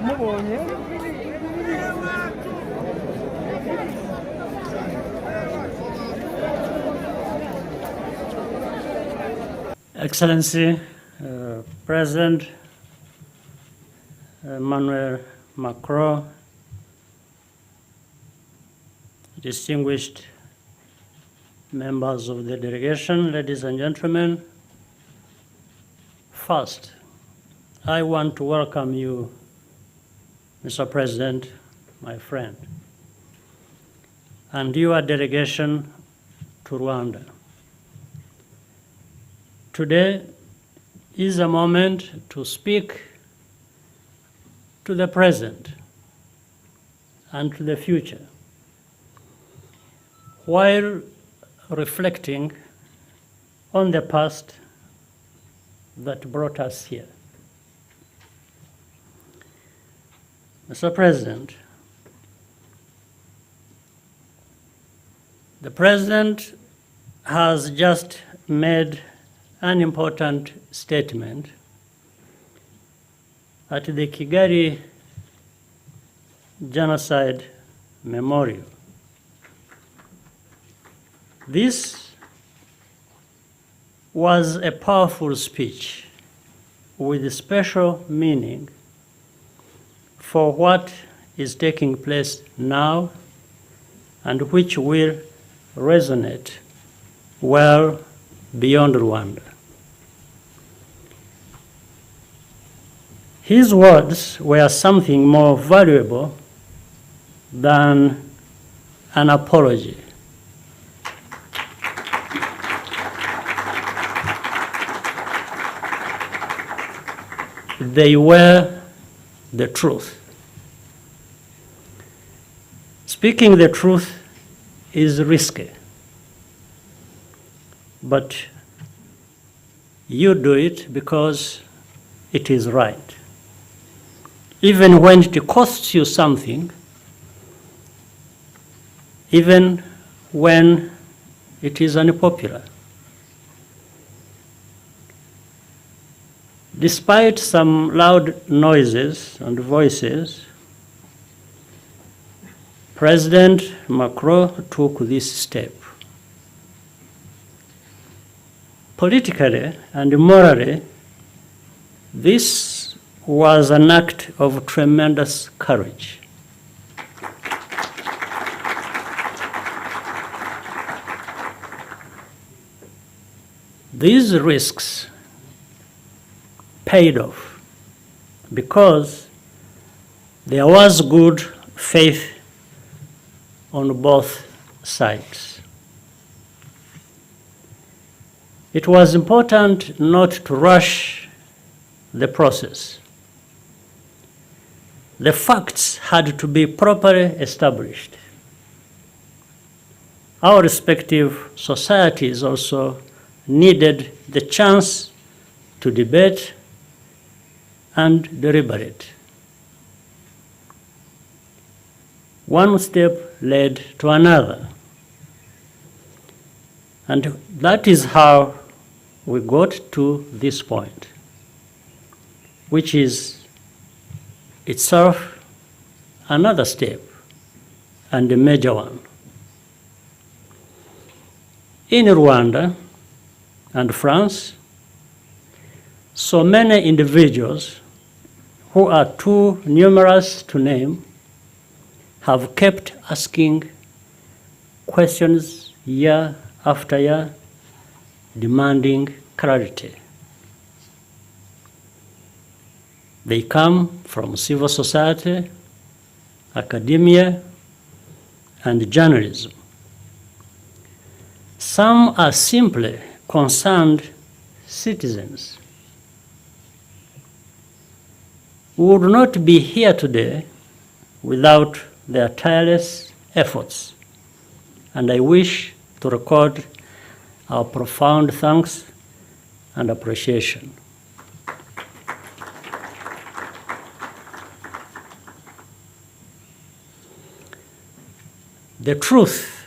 ndamubonye. Excellency, President Emmanuel Macron, distinguished members of the delegation, ladies and gentlemen, first, I want to welcome you, Mr. President, my friend, and your delegation to Rwanda. Today is a moment to speak to the present and to the future, while reflecting on the past that brought us here. Mr. President, the President has just made an important statement at the Kigali Genocide Memorial. This was a powerful speech with special meaning for what is taking place now and which will resonate well beyond Rwanda. His words were something more valuable than an apology. They were the truth. Speaking the truth is risky, but you do it because it is right. Even when it costs you something, even when it is unpopular. Despite some loud noises and voices, President Macron took this step. Politically and morally, this was an act of tremendous courage. These risks paid off because there was good faith on both sides. It was important not to rush the process. The facts had to be properly established. Our respective societies also needed the chance to debate and deliberate. One step led to another. And that is how we got to this point, which is itself another step and a major one. In Rwanda and France, so many individuals who are too numerous to name have kept asking questions year after year, demanding clarity. They come from civil society, academia, and journalism. Some are simply concerned citizens. We would not be here today without their tireless efforts, and I wish to record our profound thanks and appreciation. The truth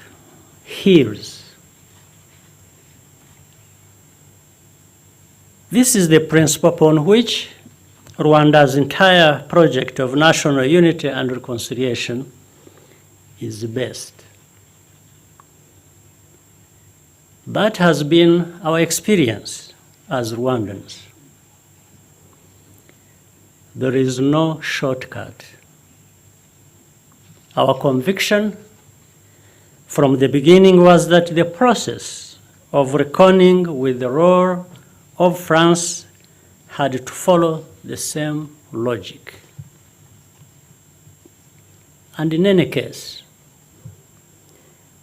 heals. This is the principle upon which Rwanda's entire project of national unity and reconciliation is best. That has been our experience as Rwandans. There is no shortcut. Our conviction from the beginning was that the process of reckoning with the role of France had to follow the same logic. And in any case,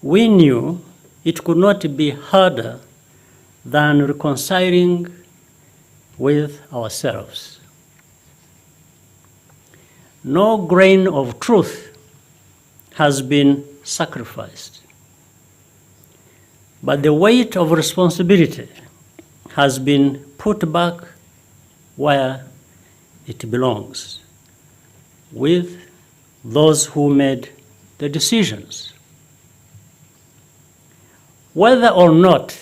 we knew it could not be harder than reconciling with ourselves. No grain of truth has been sacrificed, but the weight of responsibility has been put back where it belongs, with those who made the decisions. Whether or not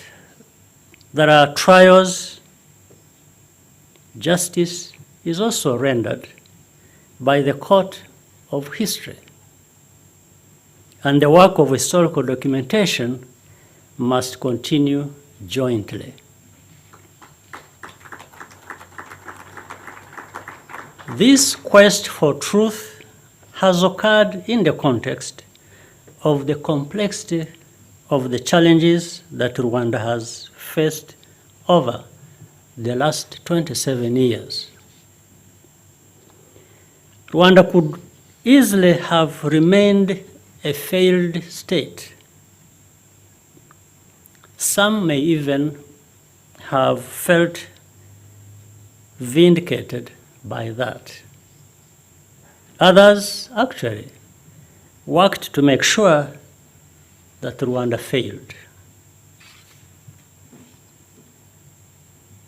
there are trials, justice is also rendered by the court of history, and the work of historical documentation must continue jointly. This quest for truth has occurred in the context of the complexity of the challenges that Rwanda has faced over the last 27 years. Rwanda could easily have remained a failed state. Some may even have felt vindicated by that. Others actually worked to make sure that Rwanda failed.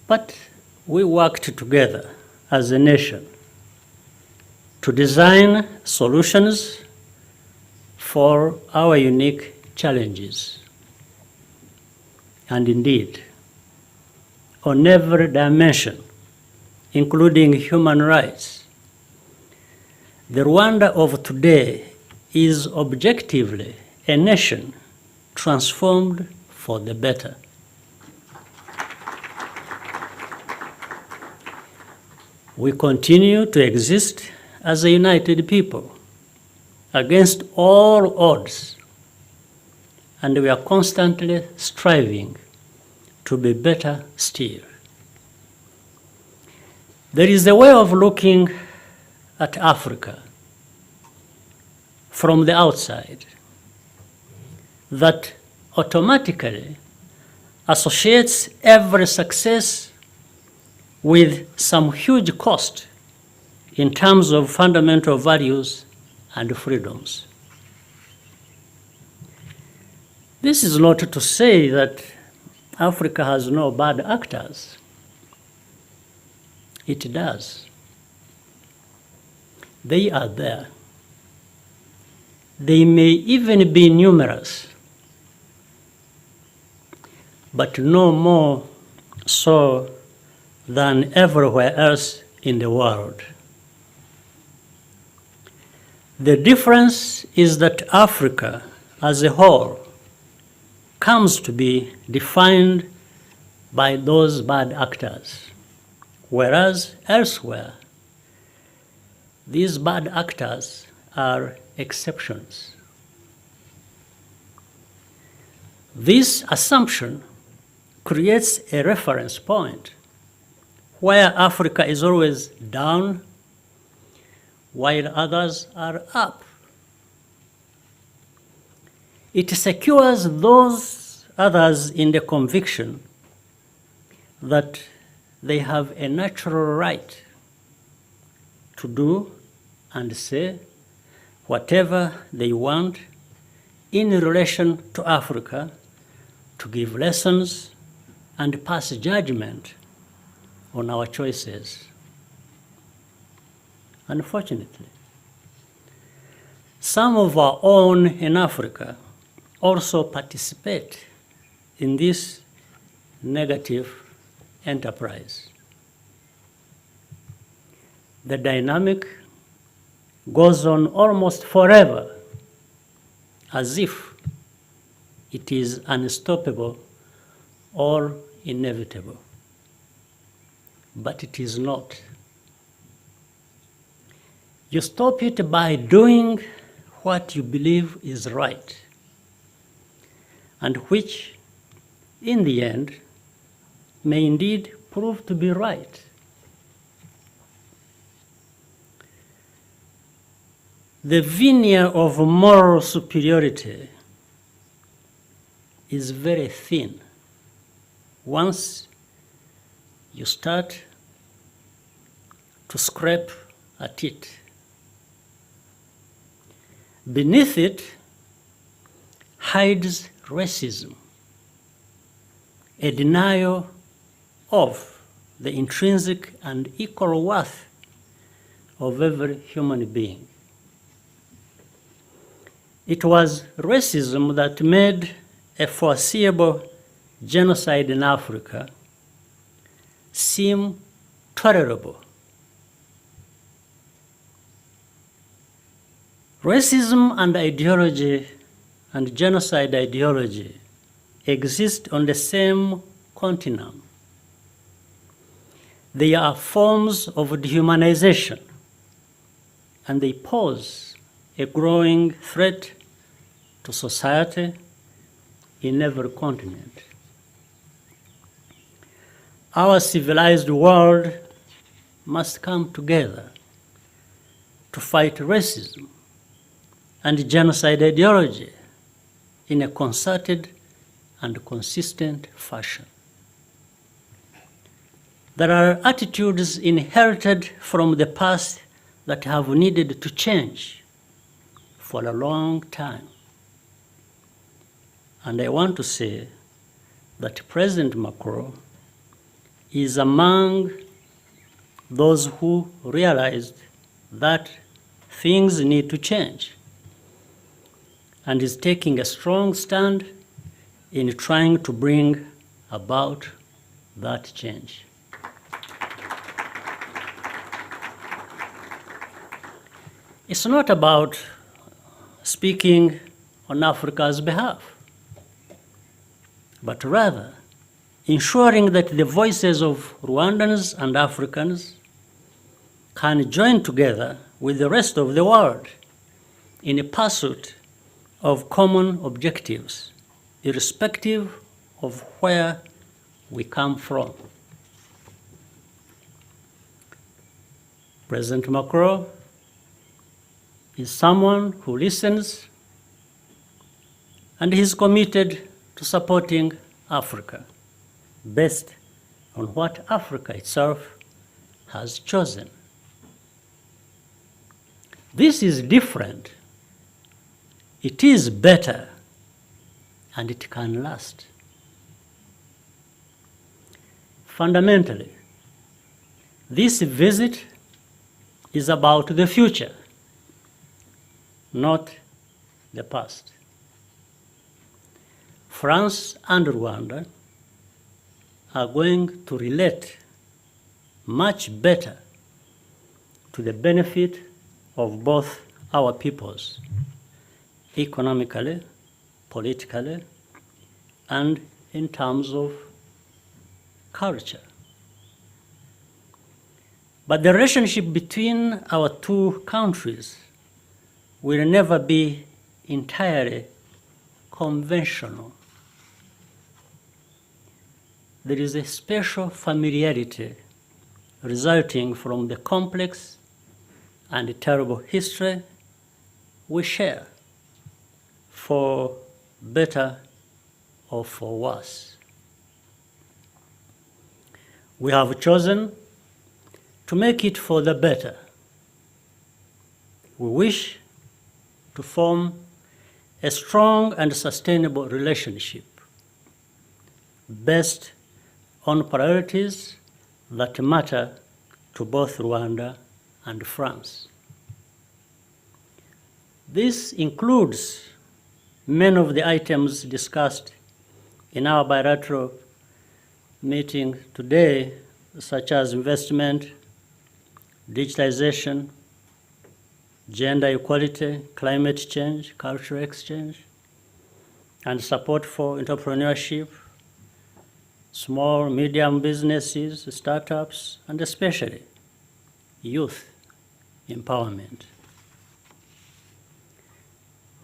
But we worked together as a nation to design solutions for our unique challenges. And indeed, on every dimension, including human rights, the Rwanda of today is objectively a nation transformed for the better. We continue to exist as a united people against all odds, and we are constantly striving to be better still. There is a way of looking at Africa from the outside that automatically associates every success with some huge cost in terms of fundamental values and freedoms. This is not to say that Africa has no bad actors. It does. They are there. They may even be numerous, but no more so than everywhere else in the world. The difference is that Africa as a whole comes to be defined by those bad actors, whereas elsewhere, these bad actors are exceptions. This assumption creates a reference point where Africa is always down while others are up. It secures those others in the conviction that they have a natural right to do and say whatever they want in relation to Africa, to give lessons and pass judgment on our choices. Unfortunately, some of our own in Africa also participate in this negative enterprise. the dynamic goes on almost forever, as if it is unstoppable or inevitable. But it is not. You stop it by doing what you believe is right, and which, in the end, may indeed prove to be right. The veneer of moral superiority is very thin once you start to scrape at it. Beneath it hides racism, a denial of the intrinsic and equal worth of every human being. It was racism that made a foreseeable genocide in Africa seem tolerable. Racism and ideology and genocide ideology exist on the same continuum. They are forms of dehumanization, and they pose a growing threat to society in every continent. Our civilized world must come together to fight racism and genocide ideology in a concerted and consistent fashion. There are attitudes inherited from the past that have needed to change for a long time. And I want to say that President Macron is among those who realized that things need to change, and is taking a strong stand in trying to bring about that change. It's not about speaking on Africa's behalf, but rather ensuring that the voices of Rwandans and Africans can join together with the rest of the world in a pursuit of common objectives, irrespective of where we come from. President Macron is someone who listens, and he is committed to supporting Africa based on what Africa itself has chosen. This is different. It is better, and it can last. Fundamentally, this visit is about the future, not the past. France and Rwanda are going to relate much better to the benefit of both our peoples, economically, politically, and in terms of culture. But the relationship between our two countries will never be entirely conventional. There is a special familiarity resulting from the complex and terrible history we share, for better or for worse. We have chosen to make it for the better. We wish to form a strong and sustainable relationship based on priorities that matter to both Rwanda and France. This includes many of the items discussed in our bilateral meeting today, such as investment, digitalization, gender equality, climate change, cultural exchange, and support for entrepreneurship, small, medium businesses, startups, and especially youth empowerment.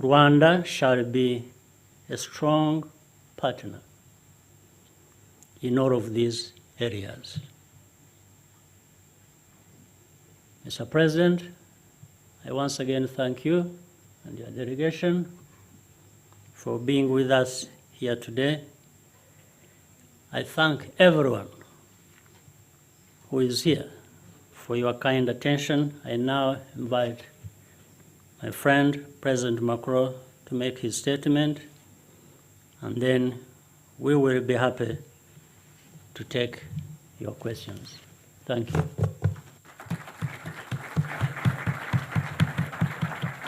Rwanda shall be a strong partner in all of these areas. Mr. President, I once again thank you and your delegation for being with us here today. I thank everyone who is here for your kind attention. I now invite my friend, President Macron, to make his statement, and then we will be happy to take your questions. Thank you.